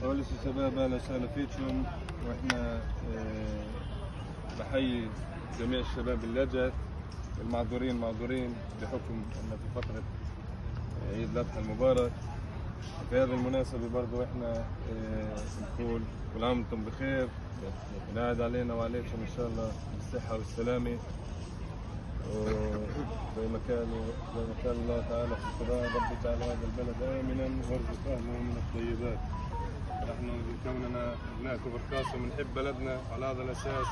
أول شيء شباب أهلا وسهلا فيكم، وإحنا بحيي جميع الشباب اللي اجت، المعذورين معذورين بحكم أن في فترة عيد الأضحى المبارك. في هذه المناسبة برضو إحنا نقول كل عام وأنتم بخير، ونعد علينا وعليكم إن شاء الله بالصحة والسلامة. وزي ما كان الله تعالى في القرآن: رب اجعل هذا البلد آمنا وارزق أهله من الطيبات. نحن كوننا ابناء كفر قاسم نحب بلدنا، على هذا الاساس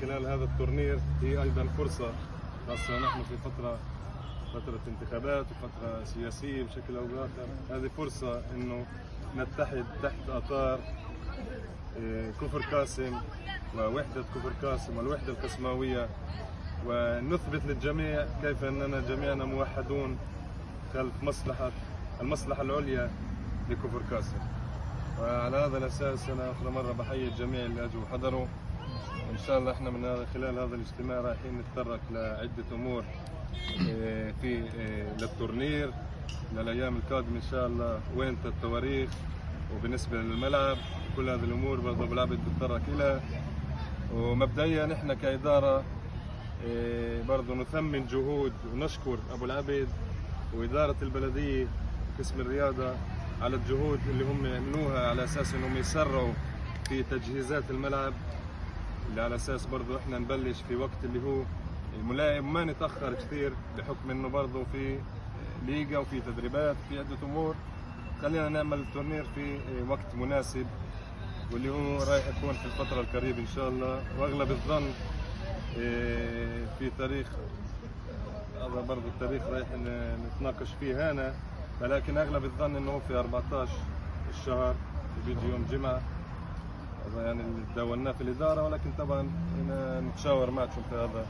خلال هذا التورنير هي ايضا فرصه، خاصه نحن في فتره انتخابات وفتره سياسيه بشكل او باخر. هذه فرصه انه نتحد تحت اطار كفر قاسم ووحده كفر قاسم والوحده القسماويه، ونثبت للجميع كيف اننا جميعنا موحدون خلف المصلحه العليا لكفر قاسم. وعلى هذا الاساس انا اخر مره بحيي الجميع اللي اجوا وحضروا. ان شاء الله احنا من خلال هذا الاجتماع رايحين نتطرق لعده امور في للتورنير للايام القادمه ان شاء الله، وين التواريخ وبالنسبه للملعب، كل هذه الامور برضه ابو العبد بتطرق لها. ومبدئيا احنا كاداره برضه نثمن جهود ونشكر ابو العبد واداره البلديه قسم الرياضه على الجهود اللي هم يعملوها، على اساس انهم يسرعوا في تجهيزات الملعب، اللي على اساس برضه احنا نبلش في وقت اللي هو الملائم، ما نتاخر كثير بحكم انه برضه في ليغا وفي تدريبات وفي عده امور. خلينا نعمل التورنير في وقت مناسب، واللي هو رايح يكون في الفتره القريبه ان شاء الله. واغلب الظن في تاريخ، هذا برضه التاريخ رايح نتناقش فيه هنا، ولكن اغلب الظن انه في 14 الشهر بيجي يوم جمعه. هذا يعني اللي تداولناه في الاداره، ولكن طبعا هنا نتشاور معكم في هذا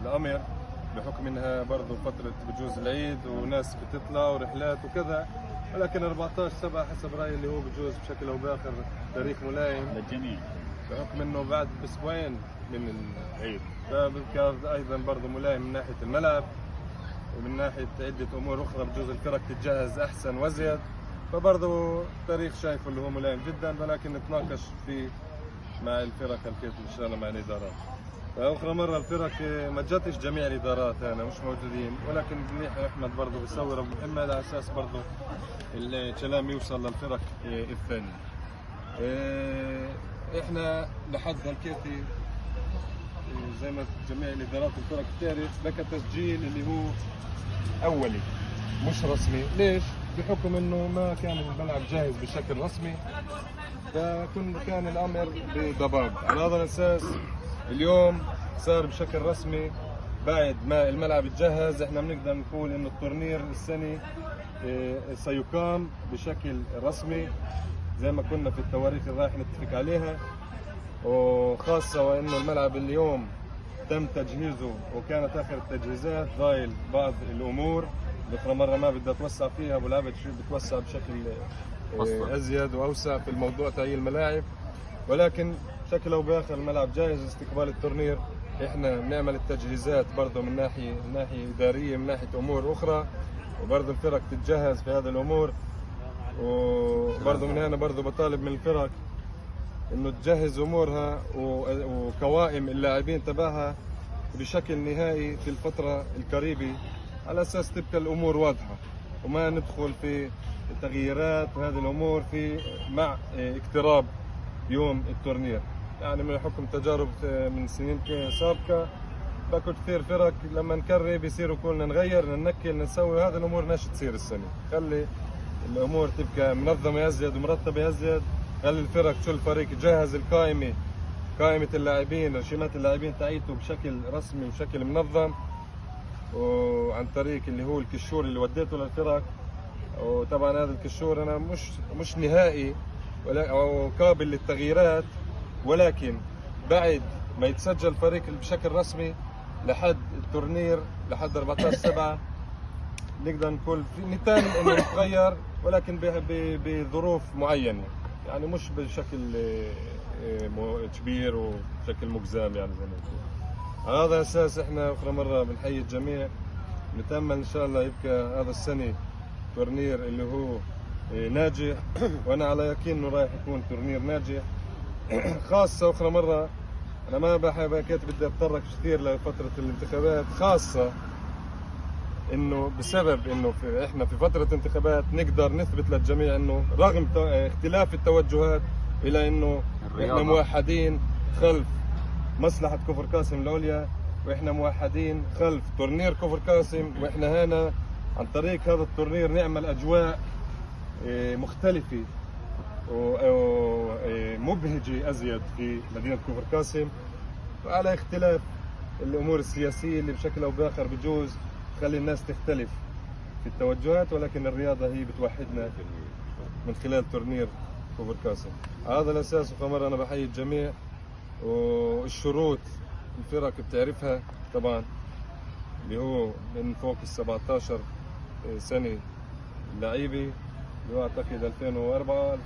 الامر، بحكم انها برضه فتره بجوز العيد وناس بتطلع ورحلات وكذا. ولكن 14/7 حسب رايي اللي هو بجوز بشكل او باخر تاريخ ملائم للجميع، بحكم انه بعد اسبوعين من العيد، فبالكاد ايضا برضه ملائم من ناحيه الملعب ومن ناحيه عده امور اخرى. بجوز الفرق تتجهز احسن وازيد، فبرضه تاريخ شايفه اللي هو ملائم جدا. ولكن نتناقش فيه مع الفرق الكيف ان شاء الله مع الادارات. فاخرى مره الفرق ما جاتش جميع الادارات هنا مش موجودين، ولكن منيح احمد برضه بيصور ابو محمد على اساس برضه الكلام يوصل للفرق الثانيه. احنا لحد هالكيتي زي ما جميع الادارات الفرق بتعرف بكى تسجيل اللي هو اولي مش رسمي. ليش؟ بحكم انه ما كان الملعب جاهز بشكل رسمي، كان الامر بضباب. على هذا الاساس اليوم صار بشكل رسمي بعد ما الملعب اتجهز. احنا بنقدر نقول انه التورنير السنه سيقام بشكل رسمي زي ما كنا في التواريخ اللي رايح نتفق عليها، وخاصه وانه الملعب اليوم تم تجهيزه وكانت اخر التجهيزات، ضايل بعض الامور. بكره مره ما بدي اتوسع فيها، ابو العبد شو بتوسع بشكل ازيد واوسع في الموضوع تاعي الملاعب. ولكن بشكل او باخر الملعب جاهز لاستقبال التورنير. احنا بنعمل التجهيزات برضه من ناحيه اداريه، من ناحيه امور اخرى، وبرضه الفرق تتجهز في هذه الامور. وبرضه من هنا برضه بطالب من الفرق انه تجهز امورها وقوائم اللاعبين تبعها بشكل نهائي في الفتره القريبه، على اساس تبقى الامور واضحه وما ندخل في تغييرات وهذه الامور مع اقتراب يوم التورنير. يعني من حكم تجارب من سنين سابقه باكو كثير فرق لما نكرر بيصيروا كلنا نغير ننكل نسوي. هذه الامور ناش تصير السنه، خلي الامور تبقى منظمه ازيد ومرتبه ازيد. خلي الفرق كل فريق جهز قائمه اللاعبين، رشيمات اللاعبين تاعيته بشكل رسمي وبشكل منظم، وعن طريق اللي هو الكشور اللي وديته للفرق. وطبعا هذا الكشور انا مش نهائي او قابل للتغييرات، ولكن بعد ما يتسجل فريق بشكل رسمي لحد التورنير لحد 14/7 نقدر نقول في نتان انه يتغير، ولكن بظروف معينه، يعني مش بشكل كبير وبشكل مجزام. يعني زي ما نقول على هذا الاساس احنا اخرى مره بنحيي الجميع، نتامل ان شاء الله يبقى هذا السنه تورنير اللي هو ناجح، وانا على يقين انه رايح يكون تورنير ناجح. خاصة اخرى مرة انا ما بحب كنت بدي اتطرق كثير لفترة الانتخابات، خاصة انه بسبب انه احنا في فترة انتخابات نقدر نثبت للجميع انه رغم اختلاف التوجهات الا انه احنا موحدين خلف مصلحة كفر قاسم العليا، واحنا موحدين خلف تورنير كفر قاسم، واحنا هنا عن طريق هذا التورنير نعمل اجواء مختلفة ومبهجة ازيد في مدينة كفر قاسم، وعلى اختلاف الامور السياسية اللي بشكل او باخر بجوز تخلي الناس تختلف في التوجهات، ولكن الرياضة هي بتوحدنا من خلال تورنير كفر قاسم. على هذا الاساس وكمان انا بحيي الجميع، والشروط الفرق بتعرفها طبعا اللي هو من فوق ال 17 سنة لعيبة، اللي هو اعتقد 2004